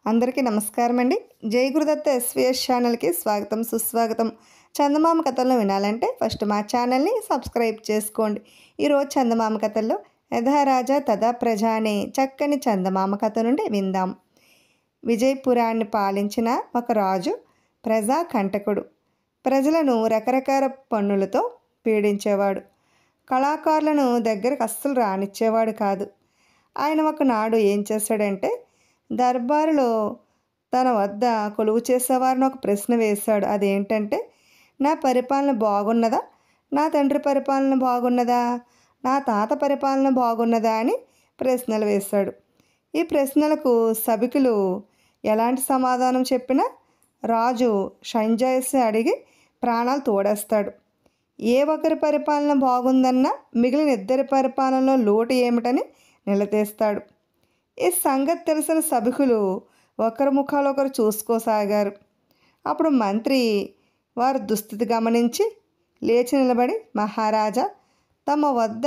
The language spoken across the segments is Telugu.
అందరికీ నమస్కారం అండి. జై గురుదత్త ఎస్వీఎస్ ఛానల్కి స్వాగతం సుస్వాగతం. చందమామ కథలను వినాలంటే ఫస్ట్ మా ఛానల్ని సబ్స్క్రైబ్ చేసుకోండి. ఈరోజు చందమామ కథల్లో యథా రాజా తథా ప్రజ అనే చక్కని చందమామ కథ నుండి విందాం. విజయపురాన్ని పాలించిన ఒక రాజు ప్రజా కంటకుడు. ప్రజలను రకరకాల పన్నులతో పీడించేవాడు. కళాకారులను దగ్గరకు అస్సలు రానిచ్చేవాడు కాదు. ఆయన ఒకనాడు ఏం చేశాడంటే దర్బారులో తన వద్ద కొలువు చేసేవారిని ఒక ప్రశ్న వేశాడు. అదేంటంటే, నా పరిపాలన బాగున్నదా, నా తండ్రి పరిపాలన బాగున్నదా, నా తాత పరిపాలన బాగున్నదా అని ప్రశ్నలు వేశాడు. ఈ ప్రశ్నలకు సభికులు ఎలాంటి సమాధానం చెప్పినా రాజు సంజాయిషి అడిగి ప్రాణాలు తోడేస్తాడు. ఏ ఒకరి పరిపాలన బాగుందన్నా మిగిలిన ఇద్దరి పరిపాలనలో లోటు ఏమిటని నిలదీస్తాడు. ఈ సంగతి తెలిసిన సభికులు ఒకరి ముఖాలు ఒకరు చూసుకోసాగారు. అప్పుడు మంత్రి వారి దుస్థితి గమనించి లేచి నిలబడి, మహారాజా, తమ వద్ద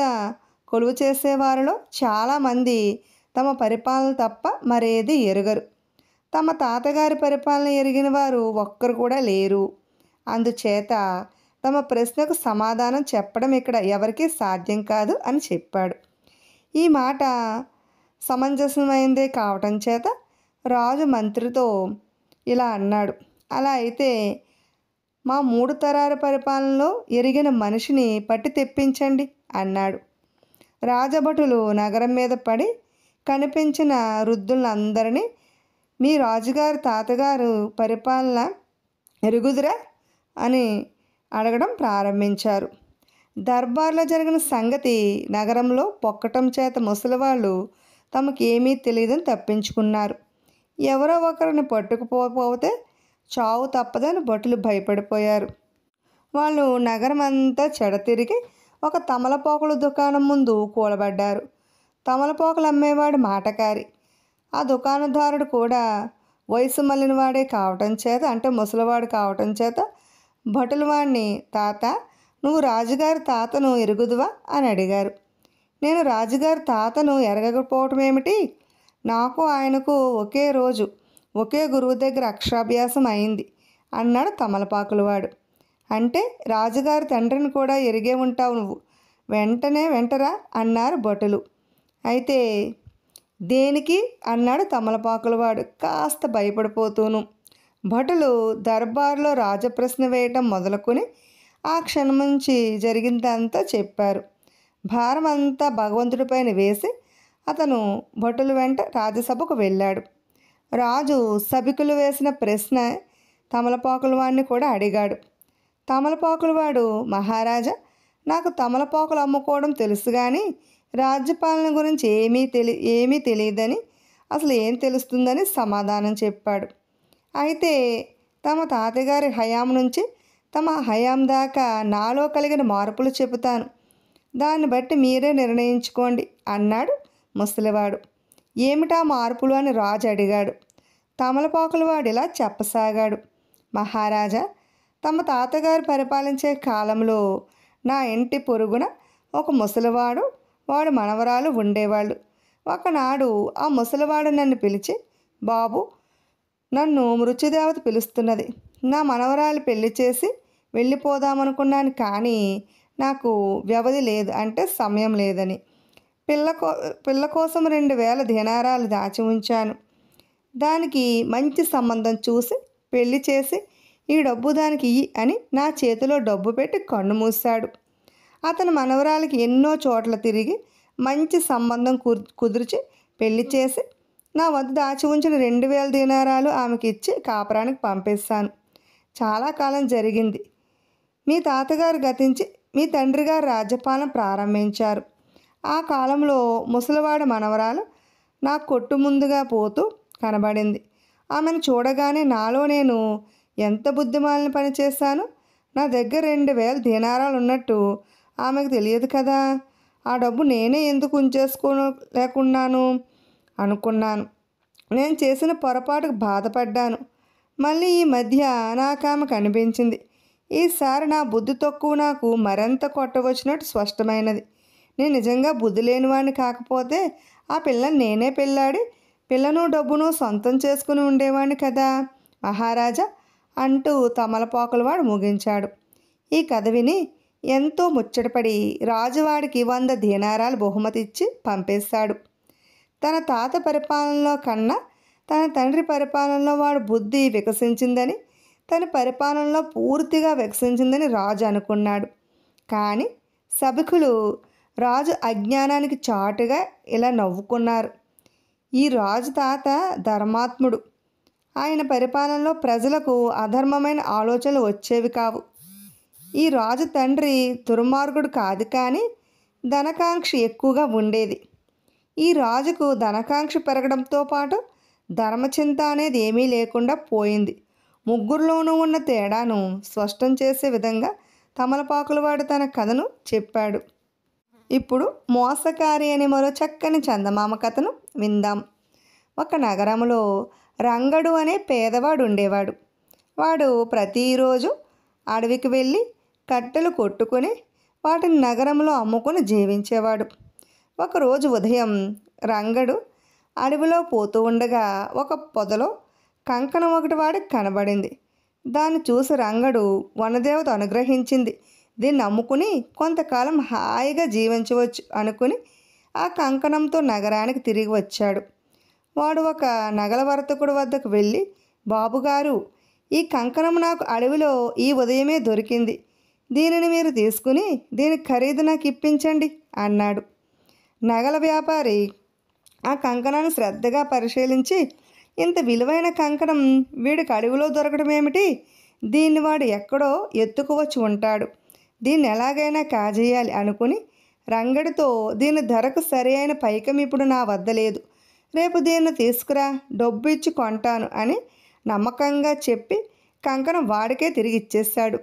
కొలువు చేసేవారిలో చాలామంది తమ పరిపాలన తప్ప మరేది ఎరుగరు. తమ తాతగారి పరిపాలన ఎరిగిన వారు ఒక్కరు కూడా లేరు. అందుచేత తమ ప్రశ్నకు సమాధానం చెప్పడం ఇక్కడ ఎవరికీ సాధ్యం కాదు అని చెప్పాడు. ఈ మాట సమంజసమైందే కావటం చేత రాజు మంత్రితో ఇలా అన్నాడు, అలా అయితే మా 3 తరాల పరిపాలనలో ఎరిగిన మనిషిని పట్టి తెప్పించండి అన్నాడు. రాజభటులు నగరం మీద పడి కనిపించిన వృద్ధులందరినీ మీ రాజుగారి తాతగారు పరిపాలన ఎరుగుదురా అని అడగడం ప్రారంభించారు. దర్బార్లో జరిగిన సంగతి నగరంలో పొక్కటం చేత ముసలివాళ్ళు తమకు ఏమీ తెలియదని తప్పించుకున్నారు. ఎవరో ఒకరిని పట్టుకుపోతే చావు తప్పదని భటులు భయపడిపోయారు. వాళ్ళు నగరం అంతా చెడతిరిగి ఒక తమలపాకుల దుకాణం ముందు కూలబడ్డారు. తమలపాకులు అమ్మేవాడు మాటకారి. ఆ దుకాణదారుడు కూడా వయసు మళ్ళిన వాడే కావటం చేత, అంటే ముసలివాడు కావటం చేత భటులు వాడిని, తాత, నువ్వు రాజుగారి తాతను ఎరుగుదువా అని అడిగారు. నేను రాజుగారి తాతను ఎరగకపోవటం ఏమిటి? నాకు ఆయనకు ఒకే రోజు ఒకే గురువు దగ్గర అక్షరాభ్యాసం అయింది అన్నాడు తమలపాకులవాడు. అంటే రాజుగారి తండ్రిని కూడా ఎరిగే ఉంటావు నువ్వు, వెంటరా అన్నారు భటులు. అయితే దేనికి అన్నాడు తమలపాకులవాడు కాస్త భయపడిపోతూను. భటులు దర్బార్లో రాజప్రశ్న వేయటం మొదలుకొని ఆ క్షణం నుంచి జరిగిందంతా చెప్పారు. భారం అంతా భగవంతుడిపైన వేసి అతను భటుల వెంట రాజసభకు వెళ్ళాడు. రాజు సభికులు వేసిన ప్రశ్న తమలపాకులవాడిని కూడా అడిగాడు. తమలపాకులవాడు, మహారాజా, నాకు తమలపాకులు అమ్ముకోవడం తెలుసు కానీ రాజ్యపాలన గురించి ఏమీ తెలియదని, అసలు ఏం తెలుస్తుందని సమాధానం చెప్పాడు. అయితే తమ తాతగారి హయాం నుంచి తమ హయాం దాకా నాలో కలిగిన మార్పులు చెబుతాను, దాన్ని బట్టి మీరే నిర్ణయించుకోండి అన్నాడు ముసలివాడు. ఏమిటా మార్పులు అని రాజు అడిగాడు. తమలపాకులవాడు ఇలా చెప్పసాగాడు, మహారాజా, తమ తాతగారు పరిపాలించే కాలంలో నా ఇంటి పొరుగున ఒక ముసలివాడు, వాడు మనవరాలు ఉండేవాళ్ళు. ఒకనాడు ఆ ముసలివాడు నన్ను పిలిచి, బాబు, నన్ను మృత్యుదేవత పిలుస్తున్నది, నా మనవరాలు పెళ్లి చేసి వెళ్ళిపోదామనుకున్నాను, కానీ నాకు వ్యవధి లేదు, అంటే సమయం లేదని. పిల్ల కోసం 2000 దినారాలు దాచి ఉంచాను. దానికి మంచి సంబంధం చూసి పెళ్లి చేసి ఈ డబ్బు దానికి ఇయ్యి అని నా చేతిలో డబ్బు పెట్టి కన్ను మూశాడు. అతని మనవరాలకి ఎన్నో చోట్ల తిరిగి మంచి సంబంధం కుదిర్చి పెళ్లి చేసి నా వద్ద దాచి ఉంచిన 2000 దినారాలు ఆమెకి ఇచ్చి కాపురానికి పంపేశాను. చాలా కాలం జరిగింది. మీ తాతగారు గతించి మీ తండ్రి గారు రాజ్యపాలన ప్రారంభించారు. ఆ కాలంలో ముసలివాడి మనవరాలు నా కొట్టు ముందుగా పోతూ కనబడింది. ఆమెను చూడగానే నాలో నేను ఎంత బుద్ధిమాలిన పని చేశాను. నా దగ్గర 2000 దినారాలు ఉన్నట్టు ఆమెకు తెలియదు కదా. ఆ డబ్బు నేనే ఎందుకు ఉంచేసుకోలేకున్నాను అనుకున్నాను. నేను చేసిన పొరపాటుకు బాధపడ్డాను. మళ్ళీ ఈ మధ్య నాకు ఆమె కనిపించింది. ఈసారి నా బుద్ధి తక్కువ నాకు మరింత కొట్టవచ్చినట్టు స్పష్టమైనది. నేను నిజంగా బుద్ధి లేనివాడిని కాకపోతే ఆ పిల్లని నేనే పెళ్ళాడి పిల్లను డబ్బును సొంతం చేసుకుని ఉండేవాడిని కదా మహారాజా అంటూ తమలపాకులవాడు ముగించాడు. ఈ కథ విని ఎంతో ముచ్చటపడి రాజువాడికి 100 దీనారాలు బహుమతి ఇచ్చి పంపేశాడు. తన తాత పరిపాలనలో కన్నా తన తండ్రి పరిపాలనలో వాడు బుద్ధి వికసించిందని, తన పరిపాలనలో పూర్తిగా వికసించిందని రాజు అనుకున్నాడు. కానీ సభికులు రాజు అజ్ఞానానికి చాటుగా ఇలా నవ్వుకున్నారు. ఈ రాజు తాత ధర్మాత్ముడు. ఆయన పరిపాలనలో ప్రజలకు అధర్మమైన ఆలోచనలు వచ్చేవి కావు. ఈ రాజు తండ్రి దుర్మార్గుడు కాదు, కానీ ధనకాంక్ష ఎక్కువగా ఉండేది. ఈ రాజుకు ధనకాంక్ష పెరగడంతో పాటు ధర్మచింత అనేది ఏమీ లేకుండా పోయింది. ముగ్గురులోనూ ఉన్న తేడాను స్పష్టం చేసే విధంగా తమలపాకులవాడు తన కథను చెప్పాడు. ఇప్పుడు మోసకారి అనే మరో చక్కని చందమామ కథను విందాం. ఒక నగరంలో రంగడు అనే పేదవాడు ఉండేవాడు. వాడు ప్రతిరోజు అడవికి వెళ్ళి కట్టెలు కొట్టుకొని వాటిని నగరంలో అమ్ముకొని జీవించేవాడు. ఒకరోజు ఉదయం రంగడు అడవిలో పోతూ ఉండగా ఒక పొదలో కంకణం ఒకటి వాడికి కనబడింది. దాన్ని చూసి రంగడు వనదేవత అనుగ్రహించింది, దీన్ని అమ్ముకుని కొంతకాలం హాయిగా జీవించవచ్చు అనుకుని ఆ కంకణంతో నగరానికి తిరిగి వచ్చాడు. వాడు ఒక నగల వర్తకుడి వద్దకు వెళ్ళి, బాబుగారు, ఈ కంకణం నాకు అడవిలో ఈ ఉదయమే దొరికింది. దీనిని మీరు తీసుకుని దీని ఖరీదు నాకు ఇప్పించండి అన్నాడు. నగల వ్యాపారి ఆ కంకణాన్ని శ్రద్ధగా పరిశీలించి, ఇంత విలువైన కంకణం వీడికి అడవిలో దొరకడం ఏమిటి? దీన్ని వాడు ఎక్కడో ఎత్తుకువచ్చి ఉంటాడు. దీన్ని ఎలాగైనా కాజేయాలి అనుకుని రంగడితో, దీని ధరకు సరి అయిన పైకం ఇప్పుడు నా వద్ద లేదు, రేపు దీన్ని తీసుకురా, డబ్బు ఇచ్చి కొంటాను అని నమ్మకంగా చెప్పి కంకణం వాడికే తిరిగి ఇచ్చేశాడు.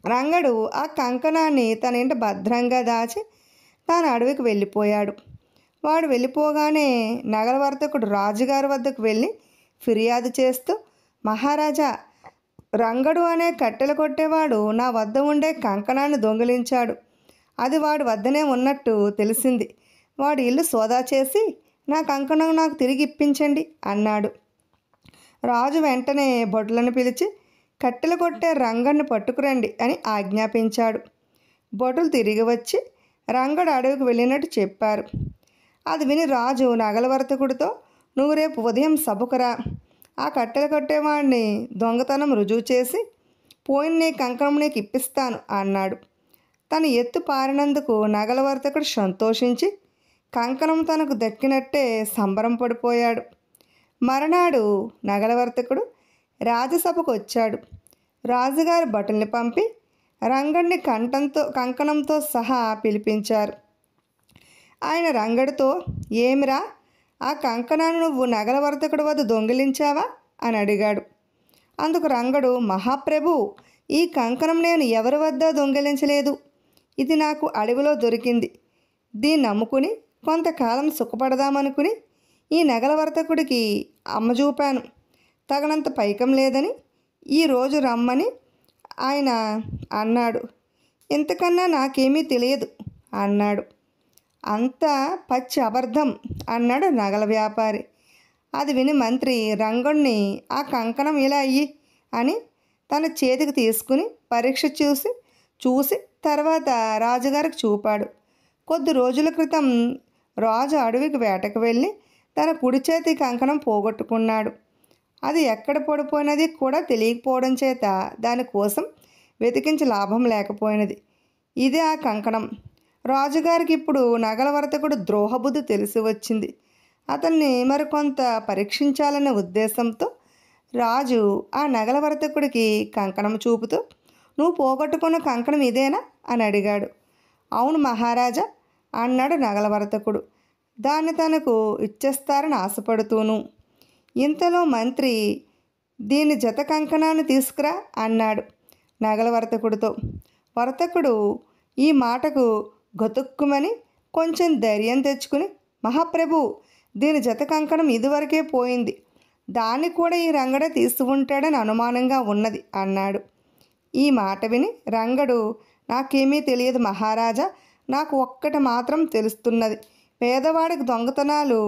రంగడు ఆ కంకణాన్ని తన ఇంట భద్రంగా దాచి తాను అడవికి వెళ్ళిపోయాడు. వాడు వెళ్ళిపోగానే నగల వర్తకుడు రాజుగారి వద్దకు వెళ్ళి ఫిర్యాదు చేస్తూ, మహారాజా, రంగడు అనే కట్టెలు కొట్టేవాడు నా వద్ద ఉండే కంకణాన్ని దొంగిలించాడు. అది వాడి వద్దనే ఉన్నట్టు తెలిసింది. వాడి ఇల్లు సోదా చేసి నా కంకణం నాకు తిరిగి ఇప్పించండి అన్నాడు. రాజు వెంటనే భటులను పిలిచి కట్టెలు కొట్టే రంగడిని పట్టుకురండి అని ఆజ్ఞాపించాడు. భటులు తిరిగి వచ్చి రంగడు అడవికి వెళ్ళినట్టు చెప్పారు. అది విని రాజు నగల వర్తకుడితో, నువ్వు రేపు ఉదయం సభకురా, ఆ కట్టెలు కొట్టేవాడిని దొంగతనం రుజువు చేసి పోయిన నీ కంకణం నీకు ఇప్పిస్తాను అన్నాడు. తన ఎత్తు పారినందుకు నగల వర్తకుడు సంతోషించి కంకణం తనకు దక్కినట్టే సంబరం పడిపోయాడు. మరునాడు నగల వర్తకుడు రాజసభకు వచ్చాడు. రాజుగారి భటుల్ని పంపి రంగడిని కంకణంతో సహా పిలిపించారు. ఆయన రంగడితో, ఏమిరా, ఆ కంకణాన్ని నువ్వు నగల వర్తకుడి వద్ద దొంగిలించావా అని అడిగాడు. అందుకు రంగడు, మహాప్రభు, ఈ కంకణం నేను ఎవరి వద్ద దొంగిలించలేదు. ఇది నాకు అడవిలో దొరికింది. దీన్ని అమ్ముకుని కొంతకాలం సుఖపడదామనుకుని ఈ నగల వర్తకుడికి అమ్మజూపాను. తగినంత పైకం లేదని ఈరోజు రమ్మని ఆయన అన్నాడు. ఇంతకన్నా నాకేమీ తెలియదు అన్నాడు. అంతా పచ్చి అబద్ధం అన్నాడు నగల వ్యాపారి. అది విని మంత్రి రంగణ్ణి ఆ కంకణం ఇలా అయ్యి అని తన చేతికి తీసుకుని పరీక్ష చూసి తర్వాత రాజుగారికి చూపాడు. కొద్ది రోజుల క్రితం రాజు అడవికి వేటకు వెళ్ళి తన కుడి చేతి కంకణం పోగొట్టుకున్నాడు. అది ఎక్కడ పడిపోయినది కూడా తెలియకపోవడం చేత దానికోసం వెతికించి లాభం లేకపోయినది. ఇదే ఆ కంకణం. రాజుగారికి ఇప్పుడు నగల వర్తకుడు ద్రోహబుద్ధి తెలిసి వచ్చింది. అతన్ని మరికొంత పరీక్షించాలనే ఉద్దేశంతో రాజు ఆ నగల వర్తకుడికి కంకణం చూపుతూ, నువ్వు పోగొట్టుకున్న కంకణం ఇదేనా అని అడిగాడు. అవును మహారాజా అన్నాడు నగల వర్తకుడు, దాన్ని తనకు ఇచ్చేస్తారని ఆశపడుతూను. ఇంతలో మంత్రి, దీని జత కంకణాన్ని తీసుకురా అన్నాడు నగల వర్తకుడితో. వర్తకుడు ఈ మాటకు గతుక్కుమని కొంచెం ధైర్యం తెచ్చుకుని, మహాప్రభు, దీని జత కంకణం ఇదివరకే పోయింది, దాన్ని కూడా ఈ రంగడే తీసుకుంటాడని అనుమానంగా ఉన్నది అన్నాడు. ఈ మాట విని రంగడు, నాకేమీ తెలియదు మహారాజా, నాకు ఒక్కటి మాత్రం తెలుస్తున్నది, పేదవాడికి దొంగతనాలు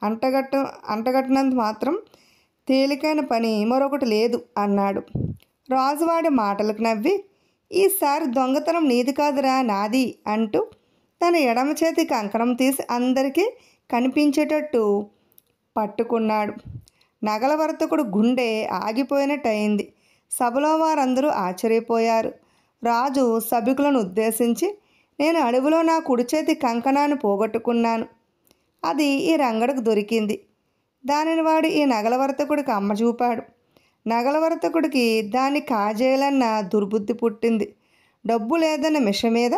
అంటగట్ట అంటగట్టినంత మాత్రం తేలికైన పని మరొకటి లేదు అన్నాడు. రాజువాడి మాటలకు నవ్వి, ఈసారి దొంగతనం నీది కాదురా, నాది అంటూ తన ఎడమ చేతి కంకణం తీసి అందరికీ కనిపించేటట్టు పట్టుకున్నాడు. నగల వర్తకుడు గుండె ఆగిపోయినట్టయింది. సభలో వారందరూ ఆశ్చర్యపోయారు. రాజు సభికులను ఉద్దేశించి, నేను అడవిలో నా కుడి చేతి కంకణాన్ని పోగొట్టుకున్నాను. అది ఈ రంగడికి దొరికింది. దానిని వాడు ఈ నగల వర్తకుడికి అమ్మజూపాడు. నగల వర్తకుడికి దాన్ని కాజేయాలన్న దుర్బుద్ధి పుట్టింది. డబ్బు లేదన్న మిష మీద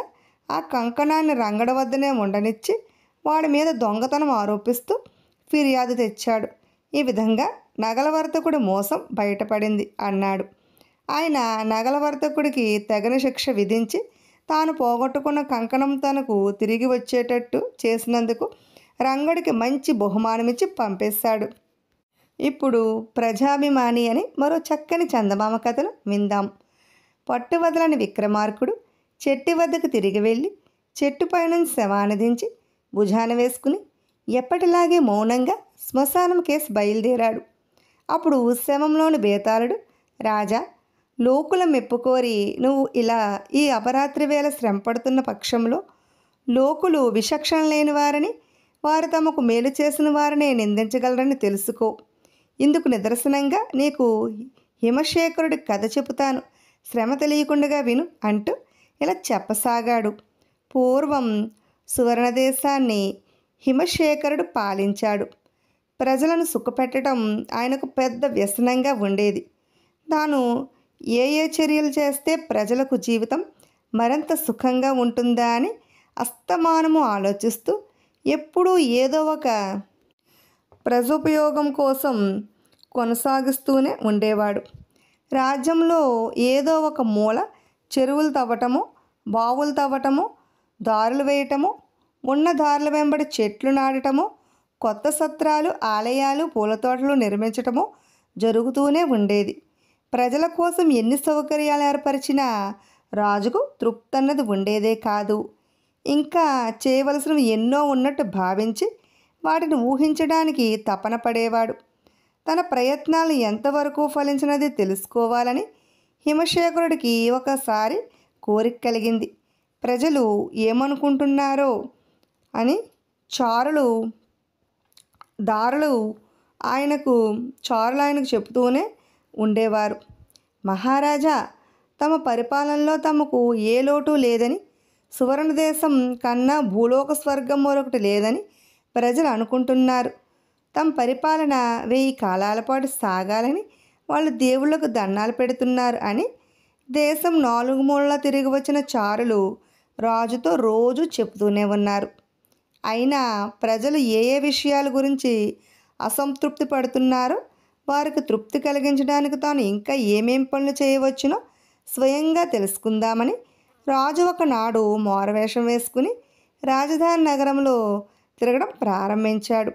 ఆ కంకణాన్ని రంగడి వద్దనే ఉండనిచ్చి వాడి మీద దొంగతనం ఆరోపిస్తూ ఫిర్యాదు తెచ్చాడు. ఈ విధంగా నగల వర్తకుడి మోసం బయటపడింది అన్నాడు. ఆయన నగల వర్తకుడికి తగిన శిక్ష విధించి తాను పోగొట్టుకున్న కంకణం తనకు తిరిగి వచ్చేటట్టు చేసినందుకు రంగడికి మంచి బహుమానమిచ్చి పంపేశాడు. ఇప్పుడు ప్రజాభిమాని అని మరో చక్కని చందమామ కథలు విందాం. పట్టు వదలని విక్రమార్కుడు చెట్టు వద్దకు తిరిగి వెళ్ళి చెట్టుపై నుంచి శవాన్ని దించి భుజాన వేసుకుని ఎప్పటిలాగే మౌనంగా శ్మశానం కేసు బయలుదేరాడు. అప్పుడు శవంలోని బేతాళుడు, రాజా, లోకుల మెప్పుకోరి నువ్వు ఇలా ఈ అపరాత్రి వేళ శ్రమపడుతున్న పక్షంలో లోకులు విచక్షణ లేని వారని, వారు తమకు మేలు చేసిన వారినే నిందించగలరని తెలుసుకో. ఇందుకు నిదర్శనంగా నీకు హిమశేఖరుడి కథ చెబుతాను, శ్రమ తెలియకుండా విను అంటూ ఇలా చెప్పసాగాడు. పూర్వం సువర్ణదేశాన్ని హిమశేఖరుడు పాలించాడు. ప్రజలను సుఖపెట్టడం ఆయనకు పెద్ద వ్యసనంగా ఉండేది. తాను ఏ చర్యలు చేస్తే ప్రజలకు జీవితం మరింత సుఖంగా ఉంటుందా అని అస్తమానము ఆలోచిస్తూ ఎప్పుడూ ఏదో ఒక ప్రజోపయోగం కోసం కొనసాగిస్తూనే ఉండేవాడు. రాజ్యంలో ఏదో ఒక మూల చెరువులు తవ్వటము, బావులు తవ్వటము, దారులు వేయటము, ఉన్న దారుల వెంబడి చెట్లు నాటటము, కొత్త సత్రాలు, ఆలయాలు, పూలతోటలు నిర్మించటము జరుగుతూనే ఉండేది. ప్రజల కోసం ఎన్ని సౌకర్యాలు ఏర్పరిచినా రాజుకు తృప్తి అన్నది ఉండేదే కాదు. ఇంకా చేయవలసినవి ఎన్నో ఉన్నట్టు భావించి వాటిని ఊహించడానికి తపన పడేవాడు. తన ప్రయత్నాలు ఎంతవరకు ఫలించినది తెలుసుకోవాలని హిమశేఖరుడికి ఒకసారి కోరిక కలిగింది. ప్రజలు ఏమనుకుంటున్నారో అని దారులు ఆయనకు చెబుతూనే ఉండేవారు. మహారాజా, తమ పరిపాలనలో తమకు ఏ లోటు లేదని, సువర్ణదేశం కన్నా భూలోక స్వర్గం మరొకటి లేదని ప్రజలు అనుకుంటున్నారు. తమ పరిపాలన 1000 కాలాల పాటు సాగాలని వాళ్ళు దేవుళ్లకు దండాలు పెడుతున్నారు అని దేశం 4 మూలలా తిరిగి వచ్చిన చారులు రాజుతో రోజు చెబుతూనే ఉన్నారు. అయినా ప్రజలు ఏ విషయాల గురించి అసంతృప్తి పడుతున్నారో వారికి తృప్తి కలిగించడానికి తాను ఇంకా ఏమేం పనులు చేయవచ్చునో స్వయంగా తెలుసుకుందామని రాజు ఒకనాడు మారువేషం వేసుకుని రాజధాని నగరంలో తిరగడం ప్రారంభించాడు.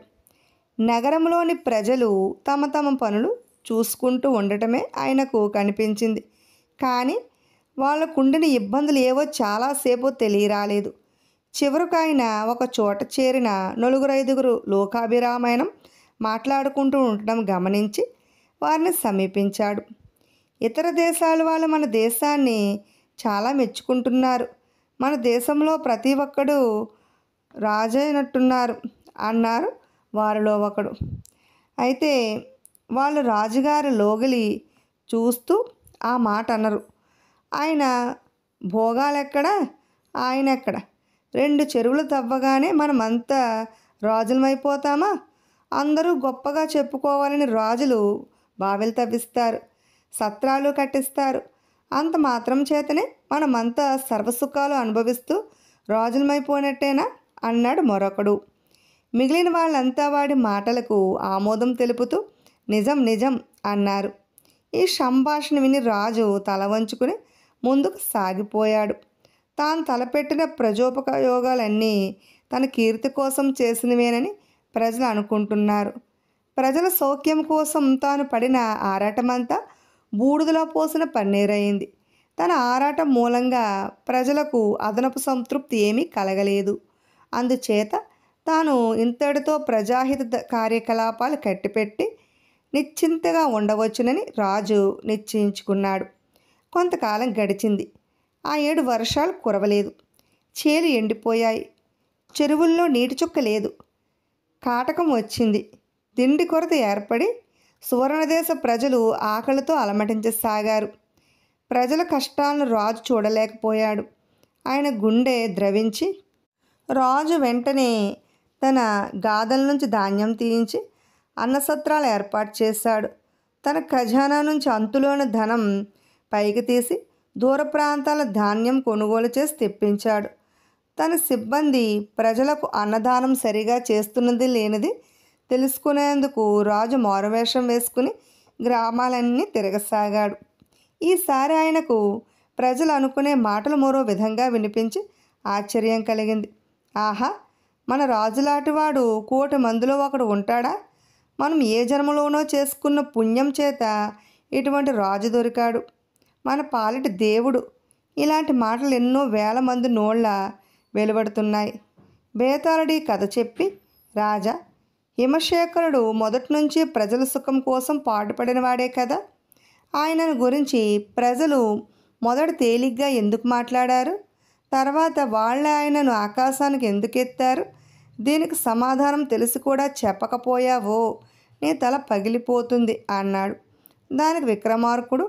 నగరంలోని ప్రజలు తమ తమ పనులు చూసుకుంటూ ఉండటమే ఆయనకు కనిపించింది. కానీ వాళ్ళకుండిన ఇబ్బందులు ఏవో చాలాసేపు తెలియరాలేదు. చివరకు ఆయన ఒక చోట చేరిన 4-5 లోకాభిరామాయణం మాట్లాడుకుంటూ ఉండటం గమనించి వారిని సమీపించాడు. ఇతర దేశాల వాళ్ళు మన దేశాన్ని చాలా మెచ్చుకుంటున్నారు. మన దేశంలో ప్రతి ఒక్కడు రాజైనట్టున్నారు అన్నారు వారిలో ఒకడు. అయితే వాళ్ళు రాజుగారి లోగిలి చూస్తూ ఆ మాట అన్నారు. ఆయన భోగాలెక్కడ, ఆయన ఎక్కడ? 2 చెరువులు తవ్వగానే మనమంతా రాజులమైపోతామా? అందరూ గొప్పగా చెప్పుకోవాలని రాజులు బావిలు తవ్విస్తారు, సత్రాలు కట్టిస్తారు. అంత మాత్రం చేతనే మనమంతా సర్వసుఖాలు అనుభవిస్తూ రాజులమైపోయినట్టేనా అన్నాడు మరొకడు. మిగిలిన వాళ్ళంతా వాడి మాటలకు ఆమోదం తెలుపుతూ నిజం నిజం అన్నారు. ఈ సంభాషణ విని రాజు తల వంచుకుని ముందుకు సాగిపోయాడు. తాను తలపెట్టిన ప్రజోపయోగాలన్నీ తన కీర్తి కోసం చేసినవేనని ప్రజలు అనుకుంటున్నారు. ప్రజల సౌఖ్యం కోసం తాను పడిన ఆరాటమంతా బూడిదలో పోసిన పన్నీరైంది. తన ఆరాటం మూలంగా ప్రజలకు అదనపు సంతృప్తి ఏమీ కలగలేదు. అందుచేత తాను ఇంతటితో ప్రజాహిత కార్యకలాపాలు కట్టిపెట్టి నిశ్చింతగా ఉండవచ్చునని రాజు నిశ్చయించుకున్నాడు. కొంతకాలం గడిచింది. ఆ ఏడు వర్షాలు కురవలేదు. చేలు ఎండిపోయాయి. చెరువుల్లో నీటి చుక్క లేదు. కాటకం వచ్చింది. తిండి కొరత ఏర్పడి సువర్ణదేశ ప్రజలు ఆకలితో అలమటించసాగారు. ప్రజల కష్టాలను రాజు చూడలేకపోయాడు. ఆయన గుండె ద్రవించి రాజు వెంటనే తన గాదల నుంచి ధాన్యం తీయించి అన్నసత్రాలు ఏర్పాటు చేశాడు. తన ఖజానా నుంచి అంతులోని ధనం పైకి తీసి దూర ప్రాంతాల ధాన్యం కొనుగోలు చేసి తెప్పించాడు. తన సిబ్బంది ప్రజలకు అన్నదానం సరిగా చేస్తున్నది లేనిది తెలుసుకునేందుకు రాజు మారువేషం వేసుకుని గ్రామాలన్నీ తిరగసాగాడు. ఈసారి ఆయనకు ప్రజలు అనుకునే మాటలు మరో విధంగా వినిపించి ఆశ్చర్యం కలిగింది. ఆహా, మన రాజులాంటివాడు 1,000,000 మందిలో ఒకడు ఉంటాడా? మనం ఏ జన్మలోనో చేసుకున్న పుణ్యం చేత ఇటువంటి రాజు దొరికాడు. మన పాలిటి దేవుడు. ఇలాంటి మాటలు ఎన్నో వేల మంది నోళ్ళ వెలువడుతున్నాయి. బేతాళుడి కథ చెప్పి, రాజా, హిమశేఖరుడు మొదటి నుంచి ప్రజల సుఖం కోసం పాటుపడినవాడే కదా. ఆయనను గురించి ప్రజలు మొదట తేలిగ్గా ఎందుకు మాట్లాడారు? తర్వాత వాళ్ళే ఆయనను ఆకాశానికి ఎందుకు ఎత్తారు? దీనికి సమాధానం తెలిసి కూడా చెప్పకపోయావో నీ తల పగిలిపోతుంది అన్నాడు. దానికి విక్రమార్కుడు,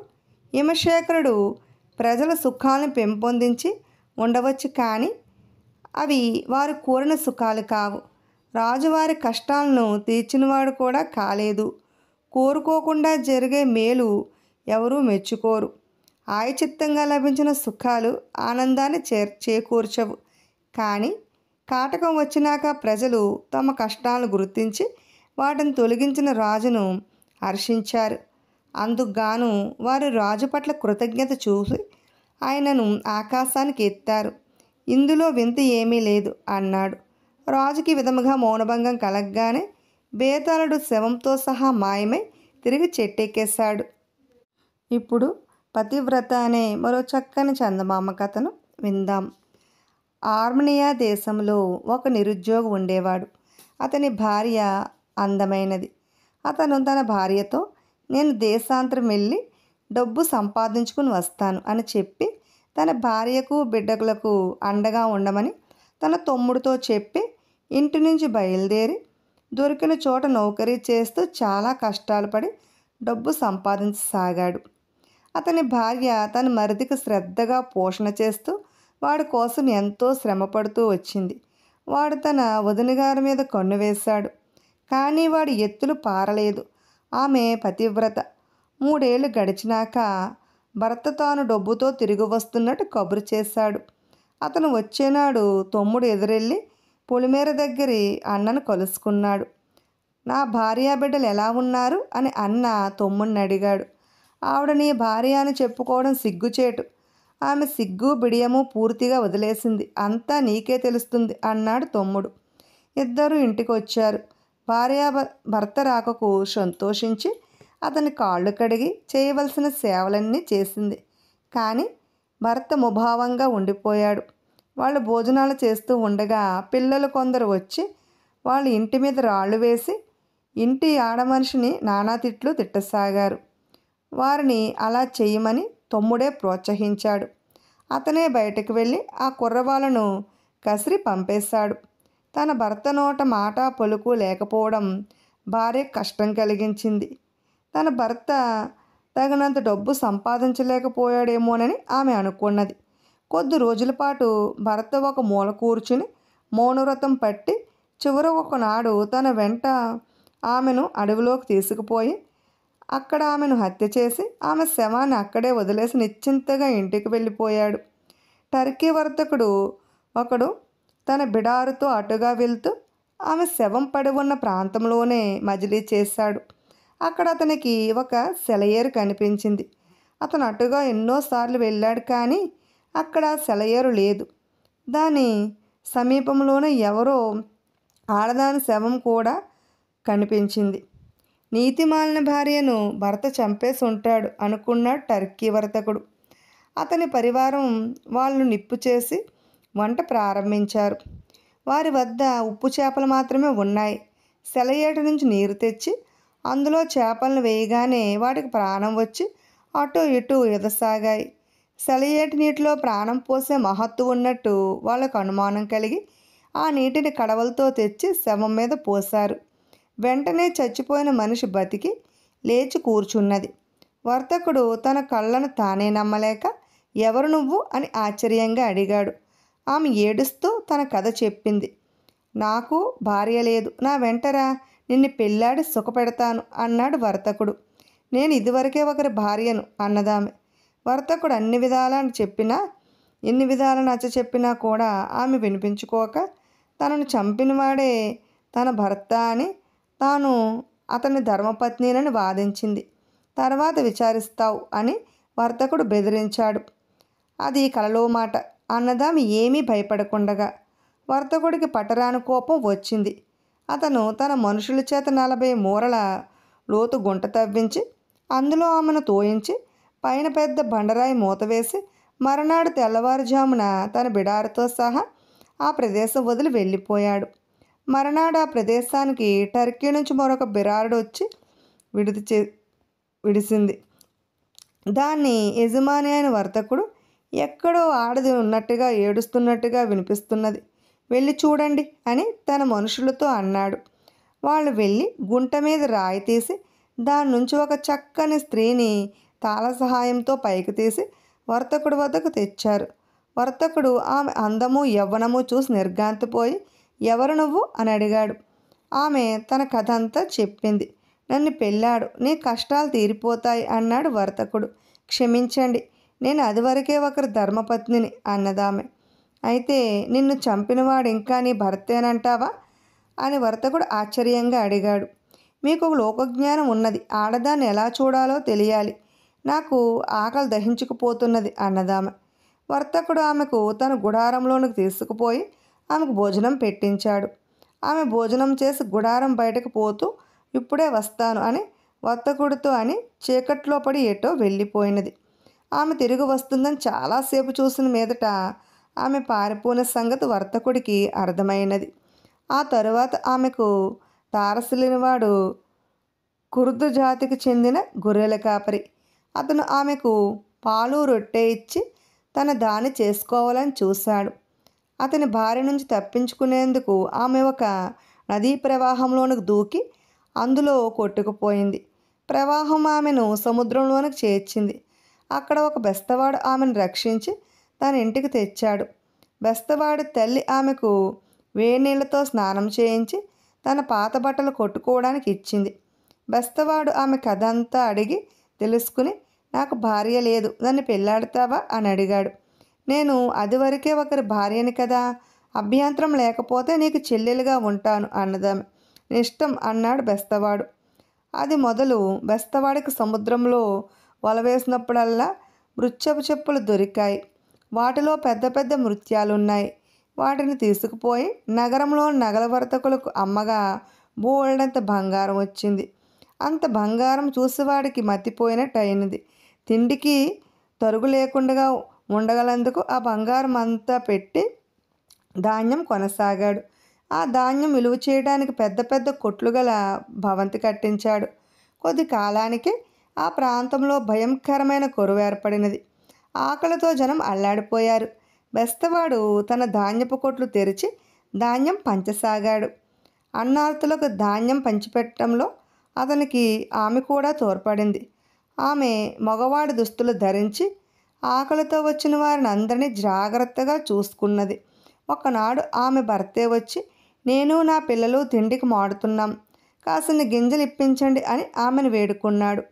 హిమశేఖరుడు ప్రజల సుఖాలను పెంపొందించి ఉండవచ్చు, కానీ అవి వారు కోరిన సుఖాలు కావు. రాజువారి కష్టాలను తీర్చినవాడు కూడా కాలేదు. కోరుకోకుండా జరిగే మేలు ఎవరూ మెచ్చుకోరు. ఆయచిత్తంగా లభించిన సుఖాలు ఆనందాన్ని చేకూర్చవు. కానీ కాటకం వచ్చినాక ప్రజలు తమ కష్టాలను గుర్తించి వాటిని తొలగించిన రాజును హర్షించారు. అందుకుగాను వారు రాజు పట్ల కృతజ్ఞత చూసి ఆయనను ఆకాశానికి ఎత్తారు. ఇందులో వింత ఏమీ లేదు అన్నాడు. రాజుకి విధముగా మౌనభంగం కలగగానే బేతాళుడు శవంతో సహా మాయమై తిరిగి చెట్టెక్కేశాడు. ఇప్పుడు పతివ్రత అనే మరో చక్కని చందమామ కథను విందాం. ఆర్మేనియా దేశంలో ఒక నిరుద్యోగి ఉండేవాడు. అతని భార్య అందమైనది. అతను తన భార్యతో, నేను దేశాంతరం వెళ్ళి డబ్బు సంపాదించుకుని వస్తాను అని చెప్పి తన భార్యకు బిడ్డకులకు అండగా ఉండమని తన తమ్ముడితో చెప్పి ఇంటి నుంచి బయలుదేరి దొరికిన చోట నౌకరీ చేస్తూ చాలా కష్టాలు పడి డబ్బు సంపాదించసాగాడు. అతని భార్య తన మరిదికి శ్రద్ధగా పోషణ చేస్తూ వాడి కోసం ఎంతో శ్రమపడుతూ వచ్చింది. వాడు తన వదినగారి మీద కన్ను వేశాడు. కానీ వాడి ఎత్తులు పారలేదు. ఆమె పతివ్రత. 3 ఏళ్ళు గడిచినాక భర్త తాను డబ్బుతో తిరిగి వస్తున్నట్టు కబురు చేశాడు. అతను వచ్చేనాడు తమ్ముడు ఎదురెళ్ళి పొలిమేర దగ్గరి అన్నను కలుసుకున్నాడు. నా భార్యా బిడ్డలు ఎలా ఉన్నారు అని అన్న తమ్ముడిని అడిగాడు. ఆవిడ నీ భార్య అని చెప్పుకోవడం సిగ్గుచేటు. ఆమె సిగ్గు బిడియము పూర్తిగా వదిలేసింది. అంతా నీకే తెలుస్తుంది అన్నాడు తమ్ముడు. ఇద్దరు ఇంటికి వచ్చారు. భార్య భర్త రాకకు సంతోషించి అతని కాళ్ళు కడిగి చేయవలసిన సేవలన్నీ చేసింది. కానీ భర్త ముభావంగా ఉండిపోయాడు. వాళ్ళు భోజనాలు చేస్తూ ఉండగా పిల్లలు కొందరు వచ్చి వాళ్ళ ఇంటి మీద రాళ్ళు వేసి ఇంటి ఆడమనిషిని నానా తిట్లు తిట్టసాగారు. వారిని అలా చేయమని తమ్ముడే ప్రోత్సహించాడు. అతనే బయటకు వెళ్ళి ఆ కుర్రవాళ్ళను కసిరి పంపేశాడు. తన భర్త నోట మాట పలుకు లేకపోవడం భార్య కష్టం కలిగించింది. తన భర్త తగినంత డబ్బు సంపాదించలేకపోయాడేమోనని ఆమె అనుకున్నది. కొద్ది రోజుల పాటు భర్త ఒక మూల కూర్చుని మౌనవ్రతం పట్టి చివర ఒకనాడు తన వెంట ఆమెను అడవిలోకి తీసుకుపోయి అక్కడ ఆమెను హత్య చేసి ఆమె శవాన్ని అక్కడే వదిలేసి నిశ్చింతగా ఇంటికి వెళ్ళిపోయాడు. టర్కీ వర్తకుడు ఒకడు తన బిడారుతో అటుగా వెళ్తూ ఆమె శవం పడి ఉన్న ప్రాంతంలోనే మజిలీ చేశాడు. అక్కడ అతనికి ఒక సెలయేరు కనిపించింది. అతను అటుగా ఎన్నోసార్లు వెళ్ళాడు, కానీ అక్కడ సెలయేరు లేదు. దాని సమీపంలోనే ఎవరో ఆడదాని శవం కూడా కనిపించింది. నీతిమాలిన భార్యను భర్త చంపేసి ఉంటాడు అనుకున్నాడు టర్కీ వర్తకుడు. అతని పరివారం వాళ్ళు నిప్పు చేసి వంట ప్రారంభించారు. వారి వద్ద ఉప్పు చేపలు మాత్రమే ఉన్నాయి. సెలయేటి నుంచి నీరు తెచ్చి అందులో చేపలను వేయగానే వాటికి ప్రాణం వచ్చి అటు ఇటు ఎదసాగాయి. సెలయేటి నీటిలో ప్రాణం పోసే మహత్తు ఉన్నట్టు వాళ్ళకు అనుమానం కలిగి ఆ నీటిని కడవలతో తెచ్చి శవం మీద పోశారు. వెంటనే చచ్చిపోయిన మనిషి బతికి లేచి కూర్చున్నది. వర్తకుడు తన కళ్ళను తానే నమ్మలేక, ఎవరు నువ్వు అని ఆశ్చర్యంగా అడిగాడు. ఆమె ఏడుస్తూ తన కథ చెప్పింది. నాకు భార్య లేదు, నా వెంటరా, నిన్ను పెళ్ళాడి సుఖపెడతాను అన్నాడు వర్తకుడు. నేను ఇదివరకే ఒకరి భార్యను అన్నదామె. వర్తకుడు ఎన్ని విధాల నచ్చ చెప్పినా కూడా ఆమె వినిపించుకోక, తనను చంపినవాడే తన భర్త అని, తాను అతని ధర్మపత్నినని వాదించింది. తర్వాత విచారిస్తావు అని వర్తకుడు బెదిరించాడు. అది కలలో మాట అన్నదామె ఏమీ భయపడకుండగా. వర్తకుడికి పట్టరాని కోపం వచ్చింది. అతను తన మనుషుల చేత 40 మూరల లోతు గుంట తవ్వించి అందులో ఆమెను తోయించి పైన పెద్ద బండరాయి మూతవేసి మరునాడు తెల్లవారుజామున తన బిడారితో సహా ఆ ప్రదేశం వదిలి వెళ్ళిపోయాడు. మరునాడు ఆ ప్రదేశానికి టర్కీ నుంచి మరొక బిరారుడు వచ్చి విడిసింది. దాన్ని యజమాని అయిన వర్తకుడు, ఎక్కడో ఆడది ఉన్నట్టుగా ఏడుస్తున్నట్టుగా వినిపిస్తున్నది, వెళ్ళి చూడండి అని తన మనుషులతో అన్నాడు. వాళ్ళు వెళ్ళి గుంట మీద రాయి తీసి దాని నుంచి ఒక చక్కని స్త్రీని తాళ సహాయంతో పైకి తీసి వర్తకుడి వద్దకు తెచ్చారు. వర్తకుడు ఆమె అందము యవ్వనము చూసి నిర్ఘాంతపోయి, ఎవరు నువ్వు అని అడిగాడు. ఆమె తన కథ అంతా చెప్పింది. నన్ను పెళ్ళాడు, నీ కష్టాలు తీరిపోతాయి అన్నాడు వర్తకుడు. క్షమించండి, నేను అదివరకే ఒకరి ధర్మపత్నిని అన్నదామె. అయితే నిన్ను చంపినవాడు ఇంకా నీ భర్తేనంటావా అని వర్తకుడు ఆశ్చర్యంగా అడిగాడు. మీకు ఒక లోకజ్ఞానం ఉన్నది, ఆడదాన్ని ఎలా చూడాలో తెలియాలి, నాకు ఆకలి దహించుకుపోతున్నది అన్నదామె. వర్తకుడు ఆమెకు తన గుడారంలోనికి తీసుకుపోయి ఆమెకు భోజనం పెట్టించాడు. ఆమె భోజనం చేసి గుడారం బయటకు పోతూ ఇప్పుడే వస్తాను అని వర్తకుడితో అని చీకట్లో పడి ఎటో వెళ్ళిపోయినది. ఆమె తిరిగి వస్తుందని చాలాసేపు చూసిన మీదట ఆమె పారిపోయిన సంగతి వర్తకుడికి అర్థమైనది. ఆ తరువాత ఆమెకు తారసిలినవాడు కుర్దు జాతికి చెందిన గొర్రెల కాపరి. అతను ఆమెకు పాలు రొట్టె ఇచ్చి తన దాని చేసుకోవాలని చూశాడు. అతని భార్య నుంచి తప్పించుకునేందుకు ఆమె ఒక నదీ ప్రవాహంలోనికి దూకి అందులో కొట్టుకుపోయింది. ప్రవాహం ఆమెను సముద్రంలోనికి చేర్చింది. అక్కడ ఒక బెస్తవాడు ఆమెను రక్షించి తన ఇంటికి తెచ్చాడు. బెస్తవాడి తల్లి ఆమెకు వేడి నీళ్లతో స్నానం చేయించి తన పాత బట్టలు కొట్టుకోవడానికి ఇచ్చింది. బెస్తవాడు ఆమె కథ అంతా అడిగి తెలుసుకుని, నాకు భార్య లేదు, నన్ను పెళ్ళాడతావా అని అడిగాడు. నేను అదివరకే ఒకరి భార్యని కదా, అభ్యంతరం లేకపోతే నీకు చెల్లెలుగా ఉంటాను అన్నదామె. ఇష్టం అన్నాడు బెస్తవాడు. అది మొదలు బెస్తవాడికి సముద్రంలో వలవేసినప్పుడల్లా మృత్యపు చెప్పులు దొరికాయి. వాటిలో పెద్ద పెద్ద మృత్యాలున్నాయి. వాటిని తీసుకుపోయి నగరంలో నగల వర్తకులకు అమ్మగా బోల్డంత బంగారం వచ్చింది. అంత బంగారం చూసేవాడికి మతిపోయినట్టు అయినది. తిండికి తరుగు లేకుండా ఉండగలందుకు ఆ బంగారం అంతా పెట్టి ధాన్యం కొనసాగాడు. ఆ ధాన్యం విలువ చేయడానికి పెద్ద పెద్ద కొట్లు గల భవంతి కట్టించాడు. కొద్ది కాలానికి ఆ ప్రాంతంలో భయంకరమైన కరువు ఏర్పడినది. ఆకలితో జనం అల్లాడిపోయారు. బెస్తవాడు తన ధాన్యపు కొట్లు తెరిచి ధాన్యం పంచసాగాడు. అన్నార్తులకు ధాన్యం పంచిపెట్టడంలో అతనికి ఆమె కూడా తోడ్పడింది. ఆమె మగవాడి దుస్తులు ధరించి ఆకలితో వచ్చిన వారిని అందరినీ జాగ్రత్తగా చూసుకున్నది. ఒకనాడు ఆమె భర్తే వచ్చి, నేను నా పిల్లలు తిండికి మాడుతున్నాం, కాసిన గింజలు ఇప్పించండి అని ఆమెను వేడుకున్నాడు.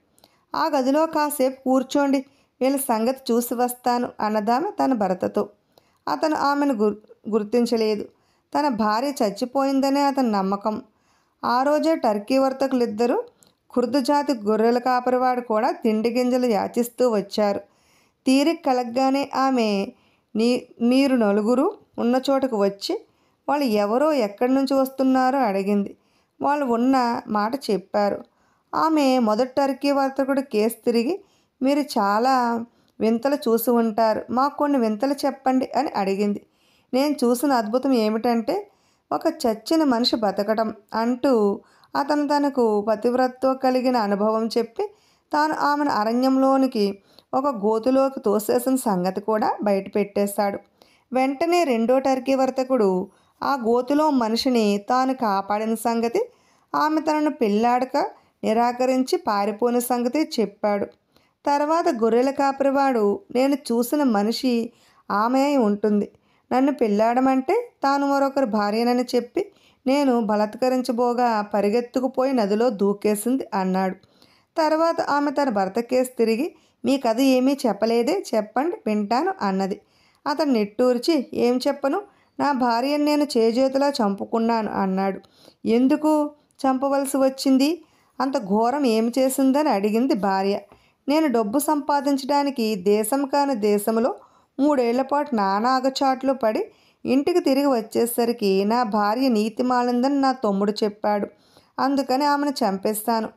ఆ గదిలో కాసేపు కూర్చోండి, వీళ్ళ సంగతి చూసి వస్తాను అన్నదామె తన భర్తతో. అతను ఆమెను గుర్తించలేదు. తన భార్య చచ్చిపోయిందనే అతని నమ్మకం. ఆ రోజే టర్కీ వర్తకులిద్దరూ కుర్దు జాతి గొర్రెల కాపరివాడు కూడా తిండి గింజలు యాచిస్తూ వచ్చారు. తీరిక కలగ్గానే ఆమె మీరు నలుగురు ఉన్న చోటుకు వచ్చి వాళ్ళు ఎవరో ఎక్కడి నుంచి వస్తున్నారో అడిగింది. వాళ్ళు ఉన్న మాట చెప్పారు. ఆమె మొదటి టర్కీ వర్తకుడు కేసు తిరిగి, మీరు చాలా వింతలు చూసి ఉంటారు, మాకు కొన్ని వింతలు చెప్పండి అని అడిగింది. నేను చూసిన అద్భుతం ఏమిటంటే, ఒక చచ్చిన మనిషి బతకడం అంటూ అతను తనకు పతివ్రతతో కలిగిన అనుభవం చెప్పి తాను ఆమెను అరణ్యంలోనికి ఒక గోతులోకి తోసేసిన సంగతి కూడా బయట పెట్టేశాడు. వెంటనే రెండో టర్కీ వర్తకుడు ఆ గోతులో మనిషిని తాను కాపాడిన సంగతి, ఆమె తనను పెళ్ళాడక నిరాకరించి పారిపోయిన సంగతి చెప్పాడు. తర్వాత గొర్రెల కాపరివాడు నేను చూసిన మనిషి ఆమె అయి ఉంటుంది, నన్ను పెళ్ళాడమంటే తాను మరొకరి భార్యనని చెప్పి నేను బలాత్కరించబోగా పరిగెత్తుకుపోయి నదిలో దూకేసింది అన్నాడు. తర్వాత ఆమె తన భర్త కేసు తిరిగి మీ కథ ఏమీ చెప్పలేదే, చెప్పండి వింటాను అన్నది. అతను నిట్టూర్చి ఏం చెప్పను, నా భార్యను నేను చేజేతులా చంపుకున్నాను అన్నాడు. ఎందుకు చంపవలసి వచ్చింది, అంత ఘోరం ఏమి చేసిందని అడిగింది భార్య. నేను డబ్బు సంపాదించడానికి దేశం కాని దేశంలో 3 ఏళ్ల పాటు నానా అగచాట్లు పడి ఇంటికి తిరిగి వచ్చేసరికి నా భార్య నీతిమాలిందని నా తమ్ముడు చెప్పాడు. అందుకని ఆమెను చంపేస్తాను.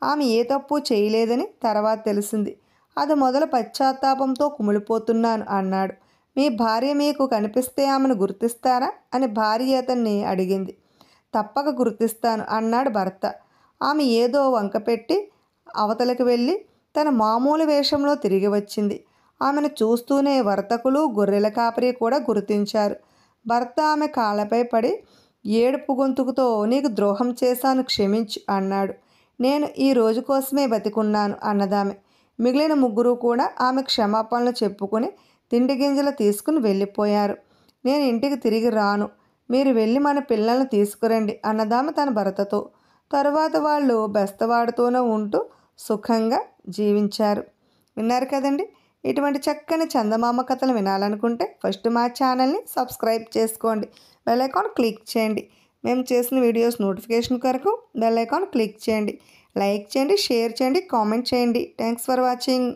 ఆమె ఏ తప్పు చేయలేదని తర్వాత తెలిసింది. అది మొదలు పశ్చాత్తాపంతో కుమిలిపోతున్నాను అన్నాడు. మీ భార్య మీకు కనిపిస్తే ఆమెను గుర్తిస్తారా అని భార్య అతన్ని అడిగింది. తప్పక గుర్తిస్తాను అన్నాడు భర్త. ఆమె ఏదో వంకపెట్టి అవతలకు వెళ్ళి తన మామూలు వేషంలో తిరిగి వచ్చింది. ఆమెను చూస్తూనే వర్తకులు గొర్రెల కాపరి కూడా గుర్తించారు. భర్త ఆమె కాళ్ళపై పడి ఏడుపు గొంతుకుతో నీకు ద్రోహం చేశాను, క్షమించు అన్నాడు. నేను ఈ రోజు కోసమే బతికున్నాను అన్నదామె. మిగిలిన 3 కూడా ఆమె క్షమాపణలు చెప్పుకుని తిండి గింజలు తీసుకుని వెళ్ళిపోయారు. నేను ఇంటికి తిరిగి రాను, మీరు వెళ్ళి మన పిల్లల్ని తీసుకురండి అన్నదామె తన భర్తతో. తరువాత వాళ్ళు బెస్తవాడుతూనే ఉంటూ సుఖంగా జీవించారు. విన్నారు కదండి. ఇటువంటి చక్కని చందమామ కథలు వినాలనుకుంటే ఫస్ట్ మా ఛానల్ని సబ్స్క్రైబ్ చేసుకోండి, బెల్ ఐకాన్ క్లిక్ చేయండి. మేము చేసిన వీడియోస్ నోటిఫికేషన్ కొరకు బెల్ ఐకాన్ క్లిక్ చేయండి. లైక్ చేయండి, షేర్ చేయండి, కామెంట్ చేయండి. Thanks for watching.